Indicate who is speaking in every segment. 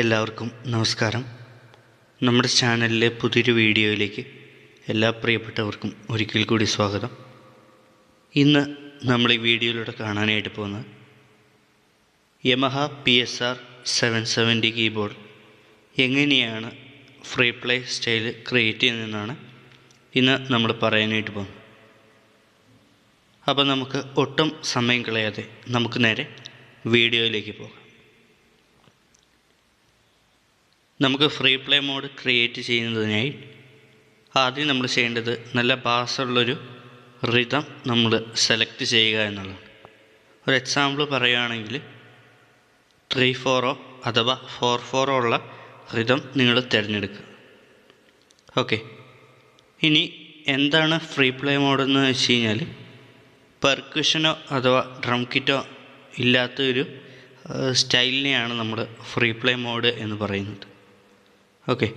Speaker 1: എല്ലാവർക്കും നമസ്കാരം. നമ്മുടെ ചാനലിലെ പുതിയൊരു വീഡിയോയിലേക്ക് എല്ലാ പ്രിയപ്പെട്ടവർക്കും ഒരിക്കൽ കൂടി സ്വാഗതം. ഇന്ന് നമ്മൾ ഈ വീഡിയോയിലൂടെ കാണാനായിട്ട് പോകുന്നത് യമഹ PSR 770 കീബോർഡ് എങ്ങനെയാണ് ഫ്രീ പ്ലേ സ്റ്റൈൽ ക്രിയേറ്റ് ചെയ്യുന്നതെന്നാണ് ഇന്ന് നമ്മൾ പറയാനായിട്ട് പോകുന്നത്. അപ്പോൾ നമുക്ക് ഒട്ടും സമയം കളയാതെ നമുക്ക് നേരെ വീഡിയോയിലേക്ക് പോകാം. നമുക്ക് ഫ്രീ പ്ലേ മോഡ് ക്രിയേറ്റ് ചെയ്യുന്നതിനായി ആദ്യം നമ്മൾ ചെയ്യേണ്ടത് നല്ല ബാസുള്ളൊരു റിതം നമ്മൾ സെലക്ട് ചെയ്യുക എന്നുള്ളതാണ്. ഒരു എക്സാമ്പിൾ പറയുകയാണെങ്കിൽ 3/4 അഥവാ 4/4 ഉള്ള റിതം നിങ്ങൾ തിരഞ്ഞെടുക്കുക. ഓക്കെ, ഇനി എന്താണ് ഫ്രീ പ്ലേ മോഡ് എന്ന് വെച്ച് കഴിഞ്ഞാൽ പെർക്കുഷനോ അഥവാ ഡ്രം കിറ്റോ ഇല്ലാത്തൊരു സ്റ്റൈലിനെയാണ് നമ്മൾ ഫ്രീ പ്ലേ മോഡ് എന്ന് പറയുന്നത്. ഓക്കെ,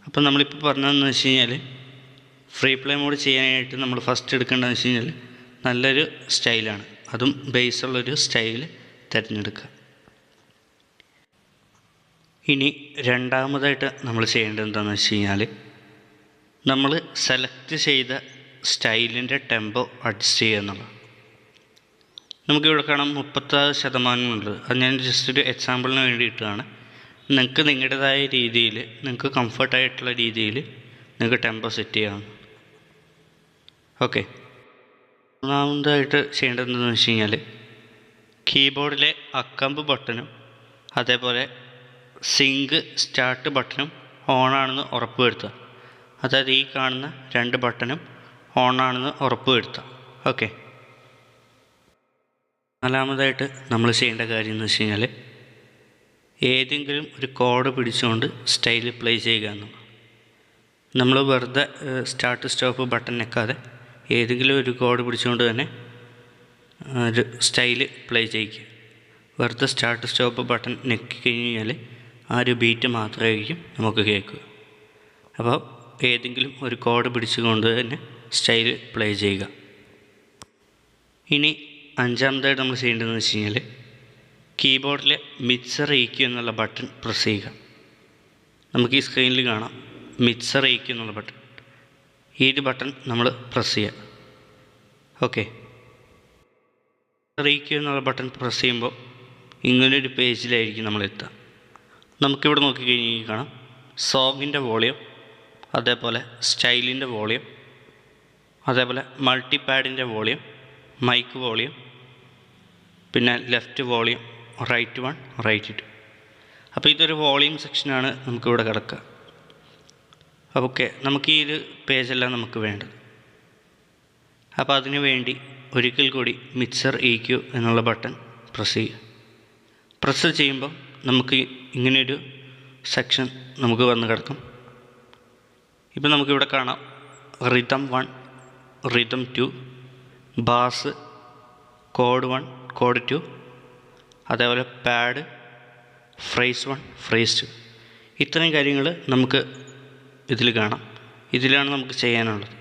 Speaker 1: അപ്പോൾ നമ്മളിപ്പോൾ പറഞ്ഞതെന്ന് വെച്ച് കഴിഞ്ഞാൽ ഫ്രീ പ്ലേ മോഡ് ചെയ്യാനായിട്ട് നമ്മൾ ഫസ്റ്റ് എടുക്കേണ്ടതെന്ന് വെച്ച് കഴിഞ്ഞാൽ നല്ലൊരു സ്റ്റൈലാണ്, അതും ബേസുള്ളൊരു സ്റ്റൈൽ തിരഞ്ഞെടുക്കുക. ഇനി രണ്ടാമതായിട്ട് നമ്മൾ ചെയ്യേണ്ടത് എന്താണെന്ന് വെച്ച് കഴിഞ്ഞാൽ നമ്മൾ സെലക്ട് ചെയ്ത സ്റ്റൈലിൻ്റെ ടെമ്പോ അഡ്ജസ്റ്റ് ചെയ്യുക എന്നുള്ളതാണ്. നമുക്കിവിടെ കാണാം 36% ഉണ്ട്. അത് ഞാൻ ജസ്റ്റ് ഒരു എക്സാമ്പിളിന് വേണ്ടിയിട്ടാണ്. നിങ്ങൾക്ക് നിങ്ങളുടേതായ രീതിയിൽ നിങ്ങൾക്ക് കംഫർട്ടായിട്ടുള്ള രീതിയിൽ നിങ്ങൾക്ക് ടെമ്പോ സെറ്റ് ചെയ്യാം. ഓക്കെ, ഒന്നാമതായിട്ട് ചെയ്യേണ്ടതെന്ന് വെച്ച് കഴിഞ്ഞാൽ കീബോർഡിലെ അക്കമ്പ് ബട്ടണും അതേപോലെ സിങ്ക് സ്റ്റാർട്ട് ബട്ടണും ഓണാണെന്ന് ഉറപ്പ് വരുത്തുക. അതായത് ഈ കാണുന്ന 2 ബട്ടണും ഓണാണെന്ന് ഉറപ്പ് വരുത്തുക. ഓക്കെ, നാലാമതായിട്ട് നമ്മൾ ചെയ്യേണ്ട കാര്യം എന്ന് വെച്ച് കഴിഞ്ഞാൽ ഏതെങ്കിലും ഒരു കോഡ് പിടിച്ചുകൊണ്ട് സ്റ്റൈൽ പ്ലേ ചെയ്യുക എന്നുള്ളത്. നമ്മൾ വെറുതെ സ്റ്റാർട്ട് സ്റ്റോപ്പ് ബട്ടൺ ഞെക്കാതെ ഏതെങ്കിലും ഒരു കോഡ് പിടിച്ചുകൊണ്ട് തന്നെ ഒരു സ്റ്റൈൽ പ്ലേ ചെയ്യിക്കുക. വെറുതെ സ്റ്റാർട്ട് സ്റ്റോപ്പ് ബട്ടൺ ഞെക്കി കഴിഞ്ഞാൽ ആ ഒരു ബീറ്റ് മാത്രമായിരിക്കും നമുക്ക് കേൾക്കുക. അപ്പോൾ ഏതെങ്കിലും ഒരു കോഡ് പിടിച്ചുകൊണ്ട് തന്നെ സ്റ്റൈൽ പ്ലേ ചെയ്യുക. ഇനി അഞ്ചാമതായിട്ട് നമ്മൾ ചെയ്യേണ്ടതെന്ന് വെച്ച് കഴിഞ്ഞാൽ കീബോർഡിലെ മിക്സർ EQ എന്നുള്ള ബട്ടൺ പ്രസ് ചെയ്യുക. നമുക്ക് ഈ സ്ക്രീനിൽ കാണാം മിക്സർ EQ എന്നുള്ള ബട്ടൺ. ഈ ഒരു ബട്ടൺ നമ്മൾ പ്രസ് ചെയ്യുക. ഓക്കെ, മിക്സർ EQ എന്നുള്ള ബട്ടൺ പ്രസ് ചെയ്യുമ്പോൾ ഇങ്ങനൊരു പേജിലായിരിക്കും നമ്മൾ എത്തുക. നമുക്കിവിടെ നോക്കിക്കഴിഞ്ഞാൽ കാണാം സോങ്ങിൻ്റെ വോളിയം, അതേപോലെ സ്റ്റൈലിൻ്റെ വോളിയം, അതേപോലെ മൾട്ടിപാഡിൻ്റെ വോളിയം, മൈക്ക് വോളിയം, പിന്നെ ലെഫ്റ്റ് വോളിയം, റൈറ്റ് 1, റൈറ്റ് 2. അപ്പോൾ ഇതൊരു വോളിയം സെക്ഷനാണ് നമുക്കിവിടെ കിടക്കുക. ഓക്കെ, നമുക്ക് ഈ ഒരു പേജെല്ലാം നമുക്ക് വേണ്ടത്. അപ്പോൾ അതിനു വേണ്ടി ഒരിക്കൽ കൂടി മിക്സർ EQ എന്നുള്ള ബട്ടൺ പ്രസ് ചെയ്യുക. പ്രസ് ചെയ്യുമ്പോൾ നമുക്ക് ഇങ്ങനെയൊരു സെക്ഷൻ നമുക്ക് വന്ന് കിടക്കും. ഇപ്പോൾ നമുക്കിവിടെ കാണാം റിതം 1, റിതം 2, ബാസ്, കോഡ് 1, കോഡ് 2, അതേപോലെ പാഡ്, ഫ്രേസ് 1, ഫ്രേസ് 2. ഇത്രയും കാര്യങ്ങൾ നമുക്ക് ഇതിൽ കാണാം. ഇതിലാണ് നമുക്ക് ചെയ്യാനുള്ളത്.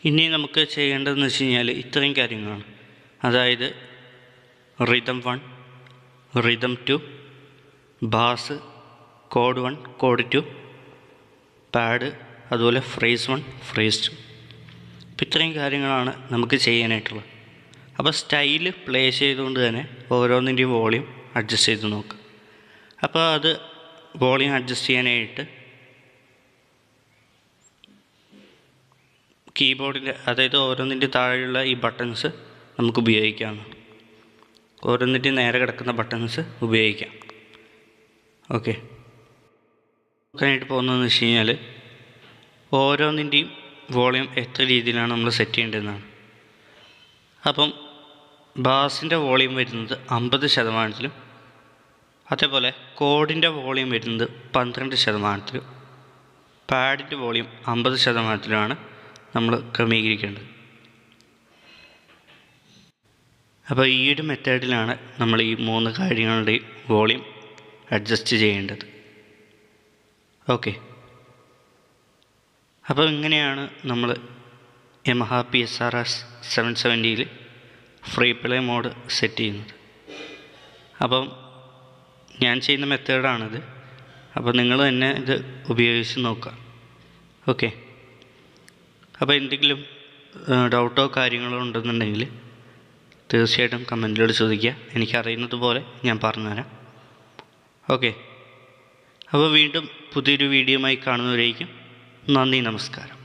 Speaker 1: ഇനി നമുക്ക് ചെയ്യേണ്ടതെന്ന് വെച്ച് കഴിഞ്ഞാൽ ഇത്രയും കാര്യങ്ങളാണ്. അതായത് റിതം 1, റിതം 2, ബാസ്, കോഡ് 1, കോഡ് 2, പാഡ്, അതുപോലെ ഫ്രേസ് 1, ഫ്രേസ് 2. അപ്പോൾ ഇത്രയും കാര്യങ്ങളാണ് നമുക്ക് ചെയ്യാനായിട്ടുള്ളത്. അപ്പോൾ സ്റ്റൈൽ പ്ലേ ചെയ്തുകൊണ്ട് തന്നെ ഓരോന്നിൻ്റെയും വോളിയം അഡ്ജസ്റ്റ് ചെയ്ത് നോക്കുക. അപ്പോൾ അത് വോളിയം അഡ്ജസ്റ്റ് ചെയ്യാനായിട്ട് കീബോർഡിൻ്റെ അതായത് ഓരോന്നിൻ്റെ താഴെയുള്ള ഈ ബട്ടൺസ് നമുക്ക് ഉപയോഗിക്കാവുന്നതാണ്. ഓരോന്നിൻ്റെയും നേരെ കിടക്കുന്ന ബട്ടൺസ് ഉപയോഗിക്കാം. ഓക്കെ, നോക്കാനായിട്ട് പോകുന്നതെന്ന് വെച്ച് കഴിഞ്ഞാൽ ഓരോന്നിൻ്റെയും വോളിയം എത്ര രീതിയിലാണ് നമ്മൾ സെറ്റ് ചെയ്യേണ്ടതെന്നാണ്. അപ്പം ബാസിൻ്റെ വോളിയം വരുന്നത് 50%, അതേപോലെ കോഡിൻ്റെ വോളിയം വരുന്നത് 12%, പാഡിൻ്റെ വോളിയം 50%ലാണ് നമ്മൾ ക്രമീകരിക്കേണ്ടത്. അപ്പോൾ ഈ ഒരു മെത്തേഡിലാണ് നമ്മൾ ഈ 3 കാര്യങ്ങളുടെയും വോളിയം അഡ്ജസ്റ്റ് ചെയ്യേണ്ടത്. ഓക്കെ, അപ്പോൾ ഇങ്ങനെയാണ് നമ്മൾ Yamaha PSR 770 free play mode set ചെയ്യുന്നത്. അപ്പം ഞാൻ ചെയ്യുന്ന മെത്തേഡാണിത്. അപ്പോൾ നിങ്ങൾ തന്നെ ഇത് ഉപയോഗിച്ച് നോക്കുക. ഓക്കെ. അപ്പോൾ എന്തെങ്കിലും ഡൗട്ടോ കാര്യങ്ങളോ ഉണ്ടെന്നുണ്ടെങ്കിൽ തീർച്ചയായിട്ടും കമൻറ്റിലൂടെ ചോദിക്കുക. എനിക്കറിയുന്നത് പോലെ ഞാൻ പറഞ്ഞുതരാം. ഓക്കെ. അപ്പോൾ വീണ്ടും പുതിയൊരു വീഡിയോയുമായി കാണുന്നവരേക്കും നന്ദി, നമസ്കാരം.